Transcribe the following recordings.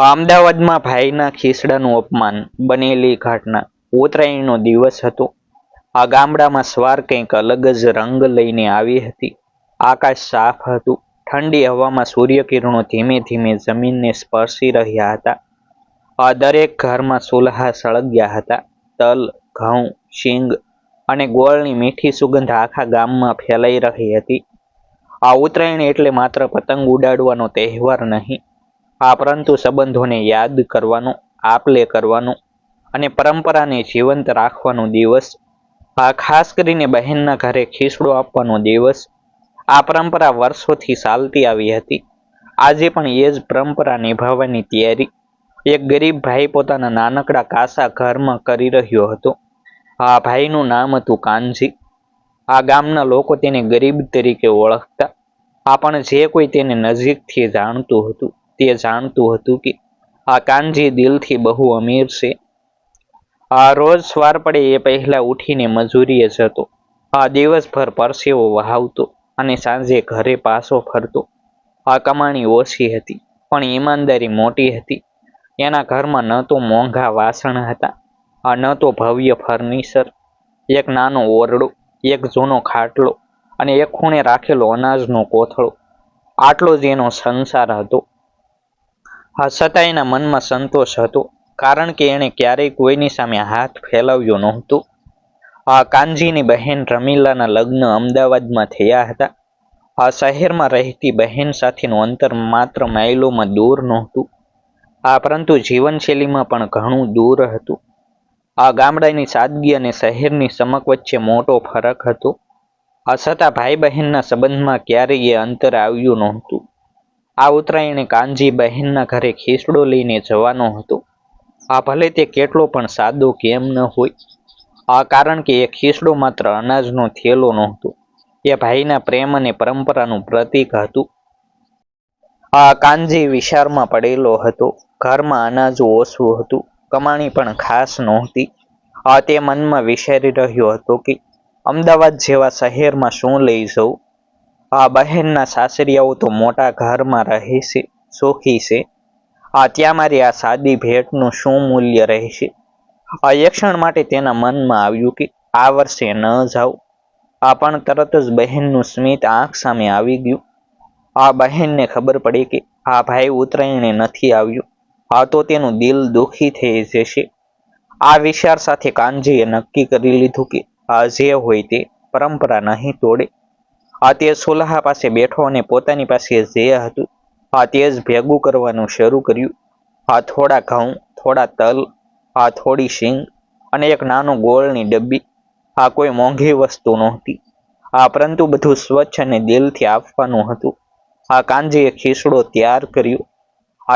અમદાવાદમાં ભાઈના ખીસડાનું અપમાન બનેલી ઘટના. ઉત્તરાયણનો દિવસ હતો. આ ગામડામાં સવાર કંઈક અલગ જ રંગ લઈને આવી હતી. આકાશ સાફ હતું. ઠંડી હવામાં સૂર્યકિરણો ધીમે ધીમે જમીનને સ્પર્શી રહ્યા હતા. આ દરેક ઘરમાં ચૂલ્હા સળગ્યા હતા. તલ, ઘઉં, શીંગ અને ગોળની મીઠી સુગંધ આખા ગામમાં ફેલાઈ રહી હતી. આ ઉત્તરાયણ એટલે માત્ર પતંગ ઉડાડવાનો તહેવાર નહીં, પરંતુ સંબંધોને યાદ કરવાનો, આપલે કરવાનો અને પરંપરાને જીવંત રાખવાનો દિવસ. આ ખાસ કરીને બહેનના ઘરે ખીસડો આપવાનો દિવસ. આ પરંપરા વર્ષોથી ચાલતી આવી હતી. આજે પણ એ જ પરંપરા નિભાવવાની તૈયારી એક ગરીબ ભાઈ પોતાના નાનકડા કાસા ઘરમાં કરી રહ્યો હતો. આ ભાઈનું નામ હતું કાનજી. આ ગામના લોકો તેને ગરીબ તરીકે ઓળખતા. પણ જે કોઈ તેને નજીકથી જાણતું હતું તે જાણતું હતું કે આ કાનજી દિલથી બહુ અમીર છે. આ રોજ સવાર પડે એ પહેલા ઉઠીને મજૂરીએ જતો. આ દિવસભર પરસેવો વહાવતો અને સાંજે ઘરે પાછો ફરતો. આ કમાણી ઓછી હતી, પણ ઈમાનદારી મોટી હતી. એના ઘરમાં ન તો મોંઘા વાસણ હતા, ન તો ભવ્ય ફર્નિચર. એક નાનો ઓરડો, એક જૂનો ખાટલો અને એક ખૂણે રાખેલો અનાજનો કોથળો, આટલો જ એનો સંસાર હતો. છતાં એના મનમાં સંતોષ હતો, કારણ કે એણે ક્યારેય કોઈની સામે હાથ ફેલાવ્યો નહોતો. કાનજીની બહેન રમીલાના લગ્ન અમદાવાદમાં થયા હતા. શહેરમાં રહેતી બહેન સાથેનું અંતર માત્ર માઇલોમાં દૂર નહોતું, પરંતુ જીવનશૈલીમાં પણ ઘણું દૂર હતું. ગામડાની સાદગી અને શહેરની ચમક વચ્ચે મોટો ફરક હતો. છતાં ભાઈ બહેનના સંબંધમાં ક્યારેય એ અંતર આવ્યું નહોતું. આ ઉત્તરાયણે કાનજી બહેનના ઘરે ખીસડો લઈને જવાનો હતો. ભલે તે કેટલો પણ સાદો કેમ ન હોય, કારણ કે એ ખીસડો માત્ર અનાજનો થેલો નહોતો, એ ભાઈના પ્રેમ અને પરંપરાનું પ્રતીક હતું. કાનજી વિચારમાં પડેલો હતો. ઘરમાં અનાજ ઓછું હતું, કમાણી પણ ખાસ નહોતી. તે મનમાં વિચારી રહ્યો હતો કે અમદાવાદ જેવા શહેરમાં શું લઈ જવું. બહેનના સાસરિયાઓ તો મોટા ઘરમાં રહે છે, સુખી છે. ત્યાં મારી આ સાદી ભેટનું શું મૂલ્ય રહેશે. એક ક્ષણ માટે તેના મનમાં આવ્યું કે આ વર્ષે ન જાઉં. પણ તરત જ બહેનનું સ્મિત આંખ સામે આવી ગયું. બહેનને ખબર પડી કે આ ભાઈ ઉત્તરાયણે નથી આવ્યો, તો તેનું દિલ દુઃખી થઈ જશે. આ વિચાર સાથે કાનજીએ નક્કી કરી લીધું કે જે હોય તે પરંપરા નહીં તોડે. તે ચૂલ્હા પાસે બેઠો અને પોતાની પાસે જે હતું તે જ ભેગું કરવાનું શરૂ કર્યું. થોડા ઘઉં, થોડા તલ, થોડી શીંગ અને એક નાનો ગોળની ડબ્બી. કોઈ મોંઘી વસ્તુ નહોતી, પરંતુ બધું સ્વચ્છ અને દિલથી આપવાનું હતું. કાનજીએ ખીસડો તૈયાર કર્યો.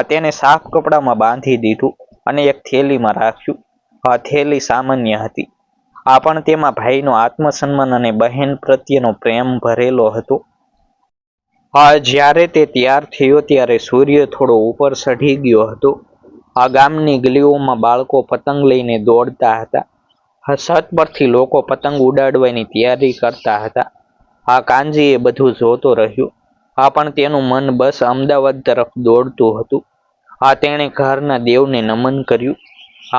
તેને સાફ કપડામાં બાંધી દીધું અને એક થેલીમાં રાખ્યું. થેલી સામાન્ય હતી, પણ તેમાં ભાઈનો આત્મસન્માન અને બહેન પ્રત્યેનો પ્રેમ ભરેલો હતો. જ્યારે તે તૈયાર થયો ત્યારે સૂર્ય થોડો ઉપર ચઢી ગયો હતો. ગામની ગલીઓમાં બાળકો પતંગ લઈને દોડતા હતા. છત પરથી લોકો પતંગ ઉડાડવાની તૈયારી કરતા હતા. કાનજી એ બધું જોતો રહ્યો, પણ તેનું મન બસ અમદાવાદ તરફ દોડતું હતું. તેણે ઘરના દેવને નમન કર્યું.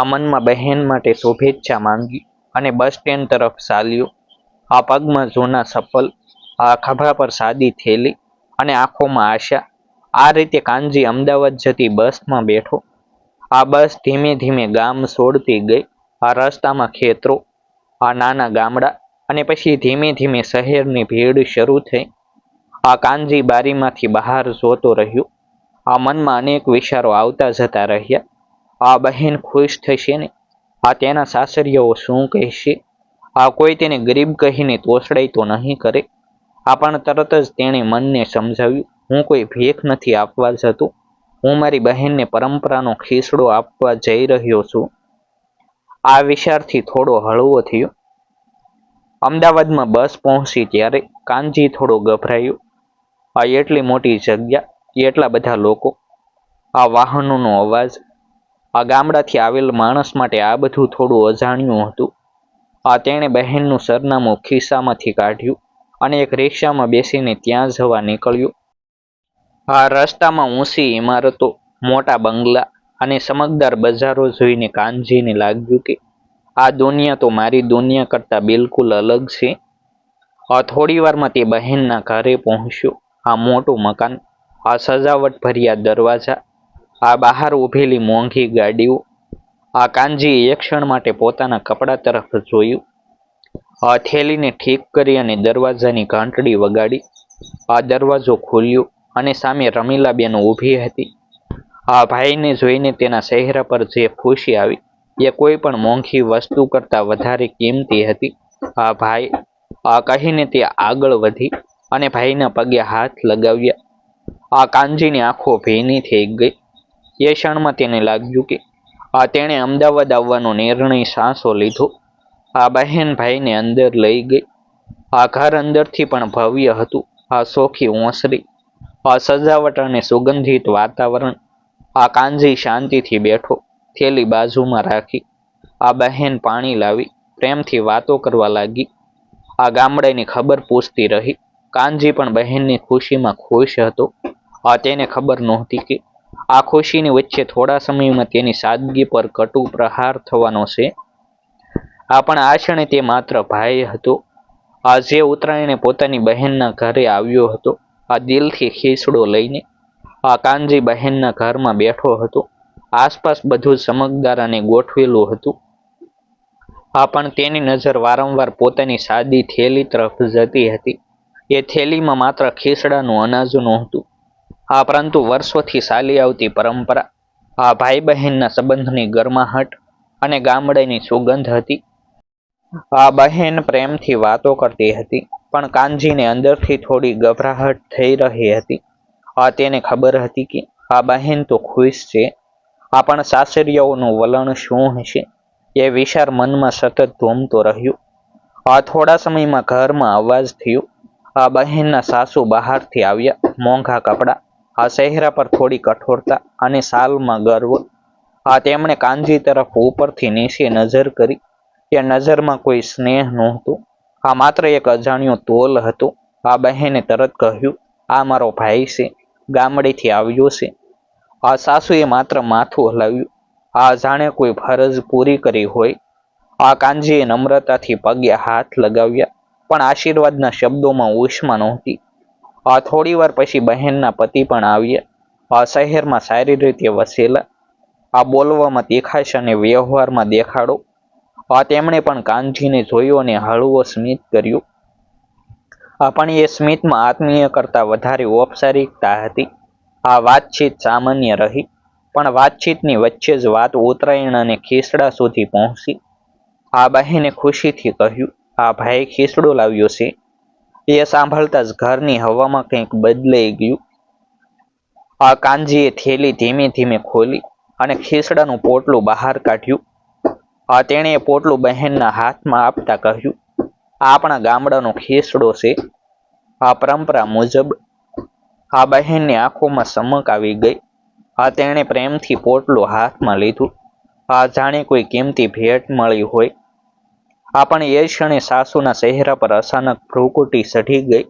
મનમાં બહેન માટે શુભેચ્છા માંગી અને બસ સ્ટેન્ડ તરફ ચાલ્યો. પગમાં જૂના ચપ્પલ, ખભા પર સાદી થેલી અને આંખોમાં આશા. આ રીતે કાનજી અમદાવાદ જતી બસમાં બેઠો. બસ ધીમે ધીમે ગામ છોડતી ગઈ. રસ્તામાં ખેતરો, નાના ગામડા અને પછી ધીમે ધીમે શહેરની ભીડ શરૂ થઈ. કાનજી બારીમાંથી બહાર જોતો રહ્યો. મનમાં અનેક વિચારો આવતા જતા રહ્યા. બહેન ખુશ થશે ને? તેના સાસરિયાઓ શું કહેશે? કોઈ તેને ગરીબ કહીને તોછડાઈ તો નહીં કરે? પણ તરત જ તેણે મનને સમજાવ્યું, હું કોઈ ભીખ નથી આપવા જતો, હું મારી બહેનને પરંપરાનો ખીસડો આપવા જઈ રહ્યો છું. આ વિચારથી થોડો હળવો થયો. અમદાવાદમાં બસ પહોંચી ત્યારે કાનજી થોડો ગભરાયો. એટલી મોટી જગ્યા, એટલા બધા લોકો, વાહનોનો અવાજ. ગામડાથી આવેલ માણસ માટે આ બધું થોડું અજાણ્યું હતું. તેણે બહેનનું સરનામું ખિસ્સામાંથી કાઢ્યું અને એક રિક્ષામાં બેસીને ત્યાં જવા નીકળ્યો. રસ્તામાં ઊંચી ઇમારતો, મોટા બંગલા અને ચમકદાર બજારો જોઈને કાનજીને લાગ્યું કે આ દુનિયા તો મારી દુનિયા કરતાં બિલકુલ અલગ છે. થોડી વારમાં તે બહેનના ઘરે પહોંચ્યો. આ મોટું મકાન, આ સજાવટ ભર્યા દરવાજા, આ બહાર ઊભેલી મોંઘી ગાડીઓ. કાનજીએ એક ક્ષણ માટે પોતાના કપડા તરફ જોયું. થેલીને ઠીક કરી અને દરવાજાની ઘંટડી વગાડી. દરવાજો ખુલ્યો અને સામે રમીલાબેન ઊભી હતી. ભાઈને જોઈને તેના ચહેરા પર જે ખુશી આવી એ કોઈ પણ મોંઘી વસ્તુ કરતાં વધારે કિંમતી હતી. ભાઈ, કહીને તે આગળ વધી અને ભાઈના પગે હાથ લગાવ્યા. કાનજીની આંખો ભીની થઈ ગઈ. એ ક્ષણમાં તેને લાગ્યું કે તેણે અમદાવાદ આવવાનો નિર્ણય સાચો લીધો. બહેન ભાઈને અંદર લઈ ગઈ. ઘર અંદરથી પણ ભવ્ય હતું. ચોખી ઓસરી, સજાવટ અને સુગંધિત વાતાવરણ. કાનજી શાંતિથી બેઠો, થેલી બાજુમાં રાખી. બહેન પાણી લાવી, પ્રેમથી વાતો કરવા લાગી. ગામડાની ખબર પૂછતી રહી. કાનજી પણ બહેનની ખુશીમાં ખુશ હતો. તેને ખબર નહોતી કે આ ખુશીની વચ્ચે થોડા સમયમાં તેની સાદગી પર કટુ પ્રહાર થવાનો છે. પણ આ ક્ષણે તે માત્ર ભાઈ હતો, જે ઉત્તરાયણે પોતાની બહેનના ઘરે આવ્યો હતો. દિલથી ખીસડો લઈને કાનજી બહેનના ઘરમાં બેઠો હતો. આસપાસ બધું ચમકદાર અને ગોઠવેલું હતું. પણ તેની નજર વારંવાર પોતાની સાદી થેલી તરફ જતી હતી. એ થેલીમાં માત્ર ખીસડાનું અનાજ નહોતું, પરંતુ વર્ષોથી ચાલી આવતી પરંપરા, ભાઈ બહેનના સંબંધની ગરમાહટ અને ગામડાની સુગંધ હતી. બહેન પ્રેમથી વાતો કરતી હતી, પણ કાનજીને અંદરથી થોડી ગભરાહટ થઈ રહી હતી. તેને ખબર હતી કે બહેન તો ખુશ છે, પણ સાસરિયાઓનું વલણ શું હશે એ વિચાર મનમાં સતત ધૂમતો રહ્યો. થોડા સમયમાં ઘરમાં અવાજ થયો. બહેનના સાસુ બહારથી આવ્યા. મોંઘા કપડા, ચહેરા પર થોડી કઠોરતા અને શાલમાં ગર્વ. તેમણે કાનજી તરફ ઉપરથી નીચે નજર કરી. એ નજરમાં કોઈ સ્નેહ નહોતું, માત્ર એક અજાણ્યો તોલ હતો. બહેને તરત કહ્યું, આ મારો ભાઈ છે, ગામડેથી આવ્યો છે. સાસુએ માત્ર માથું હલાવ્યું, જાણે કોઈ ફરજ પૂરી કરી હોય. કાનજીએ નમ્રતાથી પગે હાથ લગાવ્યા, પણ આશીર્વાદના શબ્દોમાં ઉષ્મા નહોતી. થોડી વાર પછી બહેનના પતિ પણ આવ્યા. શહેરમાં સારી રીતે વસેલા, બોલવામાં તીખાશ અને વ્યવહારમાં દેખાડો. તેમણે પણ કાનજીને જોયો અને હળવો સ્મિત કર્યો. પણ એ સ્મિતમાં આત્મીય કરતાં વધારે ઔપચારિકતા હતી. વાતચીત સામાન્ય રહી, પણ વાતચીતની વચ્ચે જ વાત ઉત્તરાયણ અને ખીસડા સુધી પહોંચી. બહેને ખુશીથી કહ્યું, ભાઈ ખીસડો લાવ્યો છે. એ સાંભળતા જ ઘરની હવામાં કંઈક બદલાઈ ગયું. કાનજીએ થેલી ધીમે ધીમે ખોલી અને ખીસડાનું પોટલું બહાર કાઢ્યું. તેણે એ પોટલું બહેનના હાથમાં આપતા કહ્યું, આપણા ગામડાનો ખીસડો છે, પરંપરા મુજબ. બહેનની આંખોમાં ચમક આવી ગઈ. તેણે પ્રેમથી પોટલું હાથમાં લીધું, જાણે કોઈ કિંમતી ભેટ મળી હોય. પણ એ ક્ષણે સાસુના ચહેરા પર અચાનક ભ્રુકુટી ચઢી ગઈ.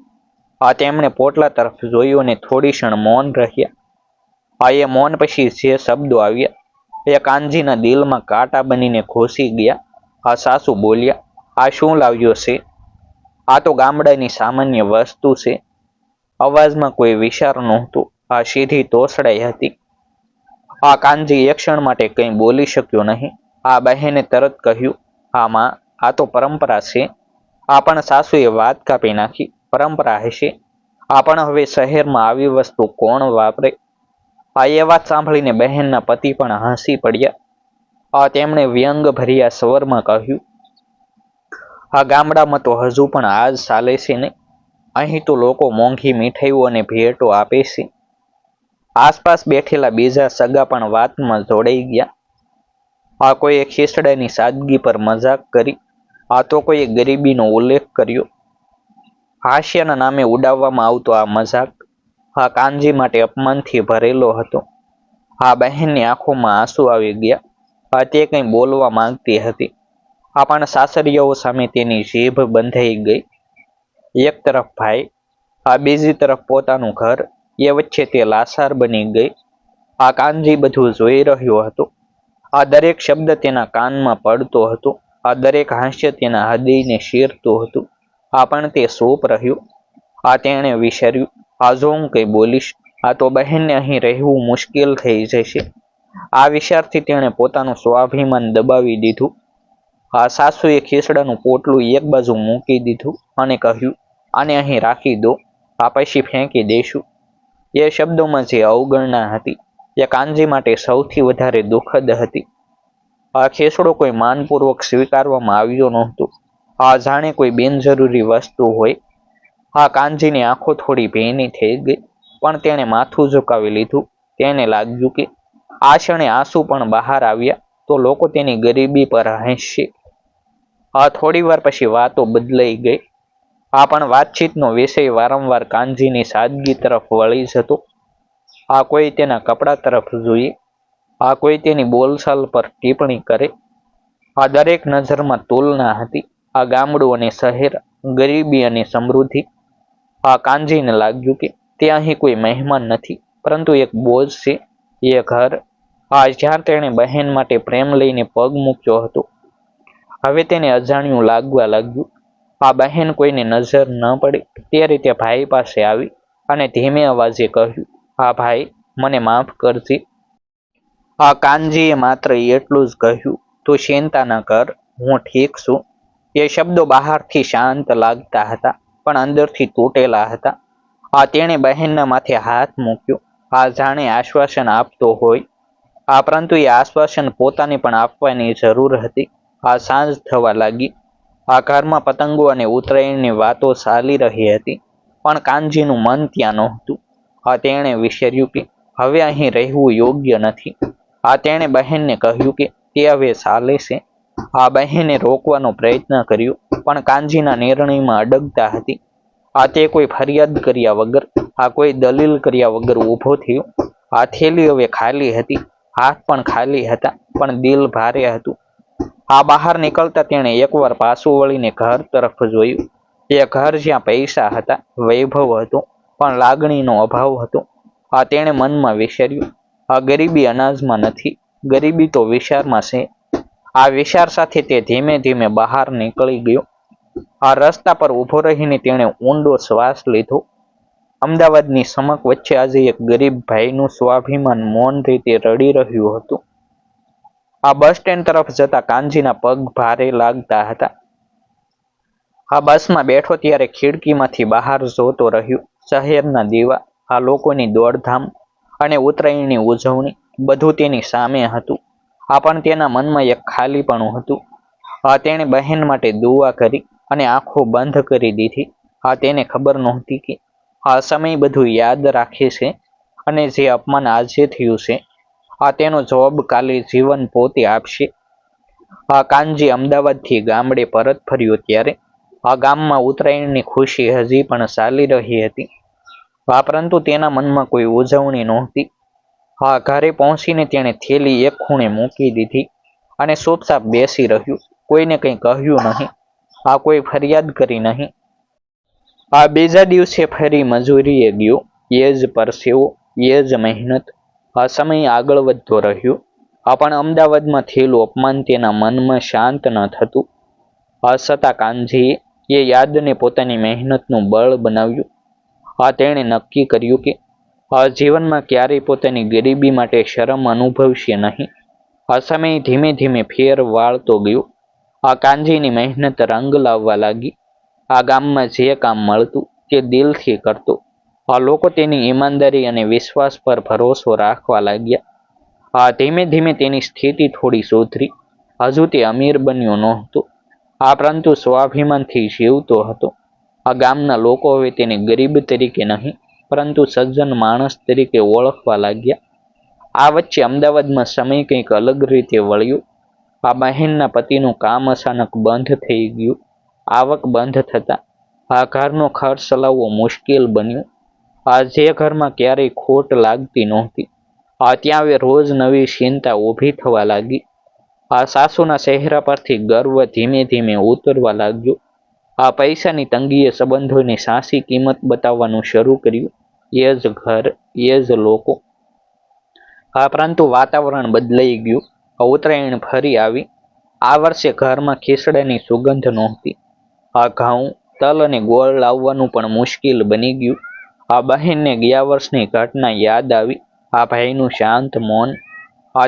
તેમણે પોટલા તરફ જોયું અને થોડી ક્ષણ મૌન રહ્યા. એ મૌન પછી જે શબ્દો આવ્યા એ કાનજીના દિલમાં કાંટા બનીને ઘૂસી ગયા. સાસુ બોલ્યા, આ શું લાવ્યો છે? આ તો ગામડાની સામાન્ય વસ્તુ છે. અવાજમાં કોઈ વિચાર નહોતો, સીધી તોછડાઈ હતી. કાનજી એક ક્ષણ માટે કંઈ બોલી શક્યો નહીં. બહેને તરત કહ્યું, માં, આ તો પરંપરા છે. પણ સાસુએ વાત કાપી નાખી, પરંપરા હશે, પણ હવે શહેરમાં આવી વસ્તુ કોણ વાપરે? એ વાત સાંભળીને બહેનના પતિ પણ હસી પડ્યા. તેમણે વ્યંગ ભર્યા સ્વરમાં કહ્યું, ગામડામાં તો હજુ પણ આ જ ચાલે છે ને? અહીં તો લોકો મોંઘી મીઠાઈઓ અને ભેટો આપે છે. આસપાસ બેઠેલા બીજા સગા પણ વાતમાં જોડાઈ ગયા. કોઈએ ખીસડાની સાદગી પર મજાક કરી, તો કોઈએ ગરીબીનો ઉલ્લેખ કર્યો. હાસ્યના નામે ઉડાવવામાં આવતો આ મજાક કાનજી માટે અપમાનથી ભરેલો હતો. બહેનની આંખોમાં આંસુ આવી ગયા. તે કંઈ બોલવા માંગતી હતી, પણ સાસરિયાઓ સામે તેની જીભ બંધાઈ ગઈ. એક તરફ ભાઈ, બીજી તરફ પોતાનું ઘર, એ વચ્ચે તે લાચાર બની ગઈ. આ કાનજી બધું જોઈ રહ્યો હતો. આ દરેક શબ્દ તેના કાનમાં પડતો હતો. આ દરેક હાસ્ય તેના હૃદયને શીરતું હતું. આ પણ તે સોપ રહ્યો. આ તેણે વિચાર્યું, આ જો હું કંઈ બોલીશ, આ તો બહેનને અહીં રહેવું મુશ્કેલ થઈ જશે. આ વિચારથી તેણે પોતાનું સ્વાભિમાન દબાવી દીધું. આ સાસુએ ખીસડાનું પોટલું એક બાજુ મૂકી દીધું અને કહ્યું, આને અહીં રાખી દો, આ પછી ફેંકી દઈશું. એ શબ્દોમાં જે અવગણના હતી એ કાનજી માટે સૌથી વધારે દુઃખદ હતી. આ ખીસડો કોઈ માનપૂર્વક સ્વીકારવામાં આવ્યો નહોતો. આ જાણે કોઈ બિનજરૂરી વસ્તુ હોય. આ કાનજીની આંખો થોડી ભીની થઈ ગઈ, પણ તેણે માથું ઝુકાવી લીધું. તેને લાગ્યું કે આ ક્ષણે આંસુ પણ બહાર આવ્યા તો લોકો તેની ગરીબી પર હસશે. આ થોડી વાર પછી વાતો બદલાઈ ગઈ. આ પણ વાતચીતનો વિષય વારંવાર કાનજીની સાદગી તરફ વળી જતો. આ કોઈ તેના કપડા તરફ જોઈએ, આ કોઈ તેની બોલચાલ પર ટિપ્પણી કરે. આ દરેક નજરમાં તુલના હતી. આ ગામડું અને શહેર, ગરીબી અને સમૃદ્ધિ. આ કાનજીને લાગ્યું કે તે અહીં કોઈ મહેમાન નથી, પરંતુ એક બોજ છે. એ ઘર, આ જ્યાં તેણે બહેન માટે પ્રેમ લઈને પગ મૂક્યો હતો, હવે તેને અજાણ્યું લાગવા લાગ્યું. આ બહેન કોઈને નજર ન પડે તે રીતે ભાઈ પાસે આવી અને ધીમે અવાજે કહ્યું, હા ભાઈ, મને માફ કરજે. આ કાનજીએ માત્ર એટલું જ કહ્યું, તું ચિંતા ન કર, હું ઠીક છું. એ શબ્દો બહારથી શાંત લાગતા હતા, પણ અંદરથી તૂટેલા હતા. આ તેણે બહેનના માથે હાથ મૂક્યો. આ જાણે આશ્વાસન આપતો હોય. આ પરંતુ એ આશ્વાસન પોતાને પણ આપવાની જરૂર હતી. આ સાંજ થવા લાગી. આ ઘરમાં પતંગો અને ઉત્તરાયણની વાતો ચાલી રહી હતી, પણ કાનજીનું મન ત્યાં નહોતું. આ તેણે વિચાર્યું કે હવે અહીં રહેવું યોગ્ય નથી. આ તેણે બહેનને કહ્યું કે તે હવે ચાલે છે. આ બહેને રોકવાનો પ્રયત્ન કર્યો, પણ કાનજીના નિર્ણયમાં અડગતા હતી. આ તે કોઈ ફરિયાદ કર્યા વગર, આ કોઈ દલીલ કર્યા વગર ઊભો થયો. આ થેલી હવે ખાલી હતી. હાથ પણ ખાલી હતા, પણ દિલ ભારે હતું. આ બહાર નીકળતા તેણે એકવાર પાછું વળીને ઘર તરફ જોયું. એ ઘર જ્યાં પૈસા હતા, વૈભવ હતો, પણ લાગણીનો અભાવ હતો. આ તેણે મનમાં વિચાર્યું, આ ગરીબી અનાજમાં નથી, ગરીબી તો વિચારમાં છે. આ વિચાર સાથે તે ધીમે ધીમે બહાર નીકળી ગયો. આ રસ્તા પર ઊભો રહીને તેણે ઊંડો શ્વાસ લીધો. અમદાવાદની સમક વચ્ચે આજે એક ગરીબ ભાઈનું સ્વાભિમાન મૌન રીતે રડી રહ્યું હતું. આ બસ સ્ટેન્ડ તરફ જતા કાનજીના પગ ભારે લાગતા હતા. આ બસમાં બેઠો ત્યારે ખિડકીમાંથી બહાર જોતો રહ્યો. શહેરના દીવા, આ લોકોની દોડધામ અને ઉત્તરાયણની ઉજવણી, બધું તેની સામે હતું. આ પણ તેના મનમાં એક ખાલીપણું હતું. આ તેણે બહેન માટે દુઆ કરી અને આંખો બંધ કરી દીધી. આ તેને ખબર નહોતી કે આ સમય બધું યાદ રાખે છે, અને જે અપમાન આજે થયું છે, આ તેનો જવાબ કાલે જીવન પોતે આપશે. આ કાનજી અમદાવાદથી ગામડે પરત ફર્યો ત્યારે આ ગામમાં ઉત્તરાયણની ખુશી હજી પણ ચાલી રહી હતી. આ પરંતુ તેના મનમાં કોઈ ઉજવણી નહોતી. આ ઘરે પહોંચીને તેણે થેલી એક ખૂણે મૂકી દીધી અને ચૂપચાપ બેસી રહ્યું. કોઈને કંઈ કહ્યું નહીં. આ કોઈ ફરિયાદ કરી નહીં. આ બીજા દિવસે ફરી મજૂરીએ ગયો. એ જ પરસેવો, એ જ મહેનત. આ સમય આગળ વધતો રહ્યો. આ પણ અમદાવાદમાં થયેલું અપમાન તેના મનમાં શાંત ન થતું. આ છતાં કાનજીએ એ યાદને પોતાની મહેનતનું બળ બનાવ્યું. આ તેણે નક્કી કર્યું કે આ જીવનમાં ક્યારેય પોતાની ગરીબી માટે શરમ અનુભવશે નહીં. આ સમય ધીમે ધીમે ફેર વાળતો ગયો. આ કાનજીની મહેનત રંગ લાવવા લાગી. આ ગામમાં જે કામ મળતું તે દિલથી કરતો. આ લોકો તેની ઈમાનદારી અને વિશ્વાસ પર ભરોસો રાખવા લાગ્યા. આ ધીમે ધીમે તેની સ્થિતિ થોડી સુધરી. હજુ તે અમીર બન્યો નહોતો, આ પરંતુ સ્વાભિમાનથી જીવતો હતો. આ ગામના લોકો હવે તેને ગરીબ તરીકે નહીં, પરંતુ સજ્જન માણસ તરીકે ઓળખવા લાગ્યા. આ વચ્ચે અમદાવાદમાં સમય કંઈક અલગ રીતે વળ્યો. આ બહેનના પતિનું કામ અચાનક બંધ થઈ ગયું. આવક બંધ થતા આ ઘરનો ખર્ચ ચલાવવો મુશ્કેલ બન્યો. આ જે ઘરમાં ક્યારેય ખોટ લાગતી નહોતી, આ ત્યાં હવે રોજ નવી ચિંતા ઊભી થવા લાગી. આ સાસુના ચહેરા પરથી ગર્વ ધીમે ધીમે ઉતરવા લાગ્યો. આ પૈસાની તંગીએ સંબંધોની સાચી કિંમત બતાવવાનું શરૂ કર્યું. એ જ ઘર, એ જ લોકો. પરંતુ વાતાવરણ બદલાઈ ગયું. ઉત્તરાયણ ફરી આવી. આ વર્ષે ઘરમાં ખીસડાની સુગંધ નહોતી. ઘઉં, તલ અને ગોળ લાવવાનું પણ મુશ્કેલ બની ગયું. બહેનને ગયા વર્ષની ઘટના યાદ આવી. ભાઈનું શાંત મૌન,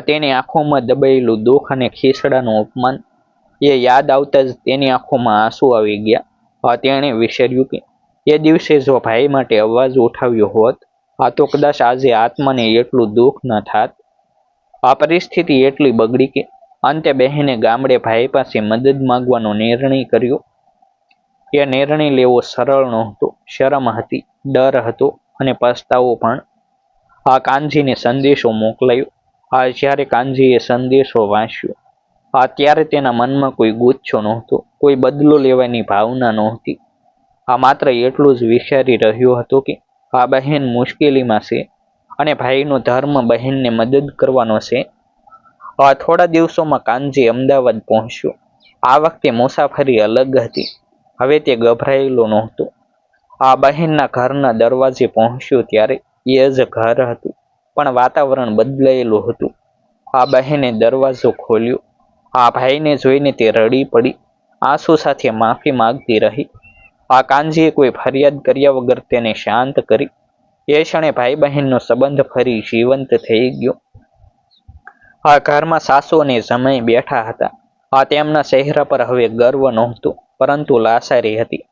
તેની આંખોમાં દબાયેલું દુઃખ અને ખીસડાનું અપમાન, એ યાદ આવતા જ તેની આંખોમાં આંસુ આવી ગયા. તેણે વિચાર્યું કે એ દિવસે જો ભાઈ માટે અવાજ ઉઠાવ્યો હોત, તો કદાચ આજે આત્માને એટલું દુઃખ ન થાત. આ પરિસ્થિતિ એટલી બગડી કે અંતે બહેને ગામડે ભાઈ પાસે મદદ માંગવાનો નિર્ણય કર્યો. એ નિર્ણય લેવો સરળ નહોતો. શરમ હતી, ડર હતો અને પસ્તાવો પણ. કાનજીને સંદેશો મોકલાયો. જ્યારે કાનજીએ સંદેશો વાંચ્યો, ત્યારે તેના મનમાં કોઈ ગુસ્સો નહોતો, કોઈ બદલો લેવાની ભાવના નહોતી. માત્ર એટલું જ વિચારી રહ્યો હતો કે બહેન મુશ્કેલીમાં છે અને ભાઈનો ધર્મ બહેનને મદદ કરવાનો છે. થોડા દિવસોમાં કાનજી અમદાવાદ પહોંચ્યો. આ વખતે મુસાફરી અલગ હતી. હવે તે ગભરાયેલો નહોતો. બહેનના ઘરના દરવાજે પહોંચ્યો ત્યારે એ જ ઘર હતું, પણ વાતાવરણ બદલાયેલું હતું. બહેને દરવાજો ખોલ્યો. ભાઈને જોઈને તે રડી પડી, આંસુ સાથે માફી માંગતી રહી. કાનજીએ કોઈ ફરિયાદ કર્યા વગર તેને શાંત કરી. એ ક્ષણે ભાઈ બહેનનો સંબંધ ફરી જીવંત થઈ ગયો. ઘરમાં સાસુ અને જમાઈ બેઠા હતા. તેમના ચહેરા પર હવે ગર્વ નહોતો, પરંતુ લાચારી હતી.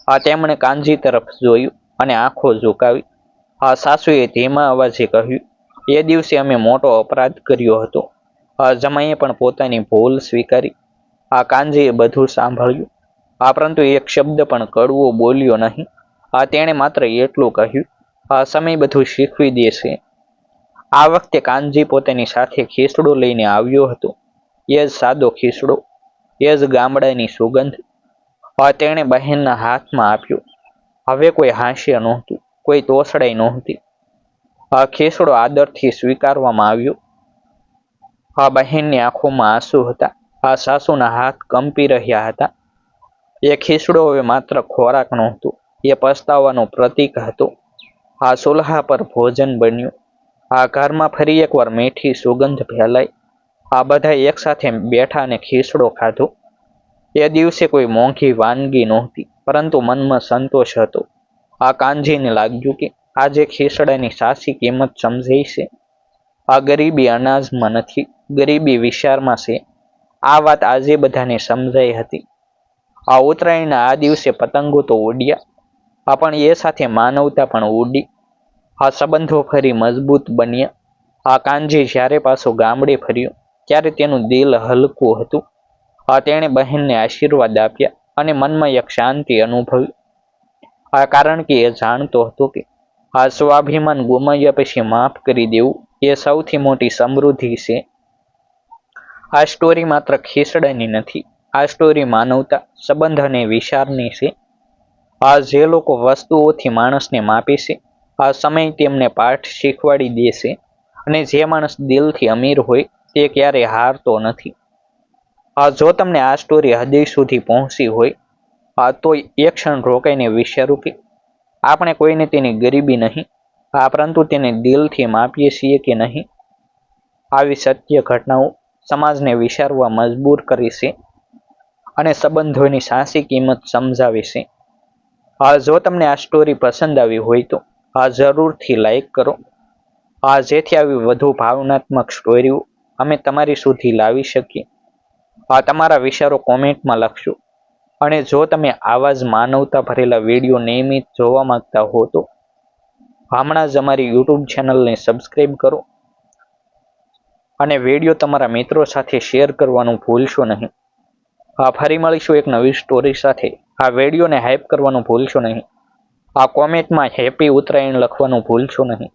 તેમણે કાનજી તરફ જોયું અને આંખો ઝુકાવી. સાસુએ ધીમા અવાજે કહ્યું, એ દિવસે અમે મોટો અપરાધ કર્યો હતો. જમાઈએ પણ પોતાની ભૂલ સ્વીકારી. કાનજીએ બધું સાંભળ્યું, પરંતુ એક શબ્દ પણ કડવો બોલ્યો નહીં. તેણે માત્ર એટલું કહ્યું, સમય બધું શીખવી દેશે. આ વખતે કાનજી પોતાની સાથે ખીસડો લઈને આવ્યો હતો. એ જ સાદો ખીસડો, એ જ ગામડાની સુગંધ. તેણે બહેનના હાથમાં આપ્યો. હવે કોઈ હાસ્ય નહોતું, કોઈ તોછડાઈ નહોતી. ખીસડો આદરથી સ્વીકારવામાં આવ્યો. બહેનની આંખોમાં આંસુ હતા. સાસુના હાથ કંપી રહ્યા હતા. એ ખીસડો હવે માત્ર ખોરાક નહોતો, એ પસ્તાવાનું પ્રતીક હતો. ચૂલ્હા પર ભોજન બન્યું. ઘરમાં ફરી એકવાર મીઠી સુગંધ ફેલાઈ. બધા એક સાથે બેઠા અને ખીસડો ખાધો. એ દિવસે કોઈ મોંઘી વાનગી નહોતી, પરંતુ મનમાં સંતોષ હતો. કાનજીને લાગ્યું કે આજે ખીસડાની સાચી કિંમત સમજાઈ છે. ગરીબી અનાજમાં નથી, ગરીબી વિચારમાં છે. આ વાત આજે બધાને સમજાઈ હતી. ઉત્તરાયણના આ દિવસે પતંગો તો ઉડ્યા, પણ એ સાથે માનવતા પણ ઉડી. સંબંધો ફરી મજબૂત બન્યા. કાનજી જ્યારે પાછો ગામડે ફર્યો, ત્યારે તેનું દિલ હલકું હતું. તેણે બહેનને આશીર્વાદ આપ્યા અને મનમાં એક શાંતિ અનુભવી. કારણ કે એ જાણતો હતો કે સ્વાભિમાન ગુમાવ્યા પછી માફ કરી દેવું એ સૌથી મોટી સમૃદ્ધિ છે. આ સ્ટોરી માત્ર ખીસડાની નથી. આ સ્ટોરી માનવતા, સંબંધ અને વિચારની છે. જે લોકો વસ્તુઓથી માણસને માપે છે, સમય તેમને પાઠ શીખવાડી દેશે. અને જે માણસ દિલથી અમીર હોય તે ક્યારેય હારતો નથી. જો તમને આ સ્ટોરી હૃદય સુધી પહોંચી હોય, તો એક ક્ષણ રોકાઈને વિચારું કે આપણે કોઈને તેની ગરીબી નહીં, પરંતુ તેને દિલથી માપીએ છીએ કે નહીં. આવી સત્ય ઘટનાઓ સમાજને વિચારવા મજબૂર કરે છે અને સંબંધોની સાચી કિંમત સમજાવે છે. જો તમને આ સ્ટોરી પસંદ આવી હોય તો જરૂરથી લાઈક કરો. જેથી આવી વધુ ભાવનાત્મક સ્ટોરીઓ અમે તમારી સુધી લાવી શકીએ. તમારા વિચારો કોમેન્ટમાં લખશો. અને જો તમે આવા જ માનવતા ભરેલા વિડીયો નિયમિત જોવા માંગતા હો તો હમણાં જ અમારી યુટ્યુબ ચેનલને સબસ્ક્રાઈબ કરો અને વિડીયો તમારા મિત્રો સાથે શેર કરવાનું ભૂલશો નહીં. ફરી મળીશું એક નવી સ્ટોરી સાથે. આ વિડીયોને હાઈપ કરવાનું ભૂલશો નહીં. કોમેન્ટમાં હેપી ઉત્તરાયણ લખવાનું ભૂલશો નહીં.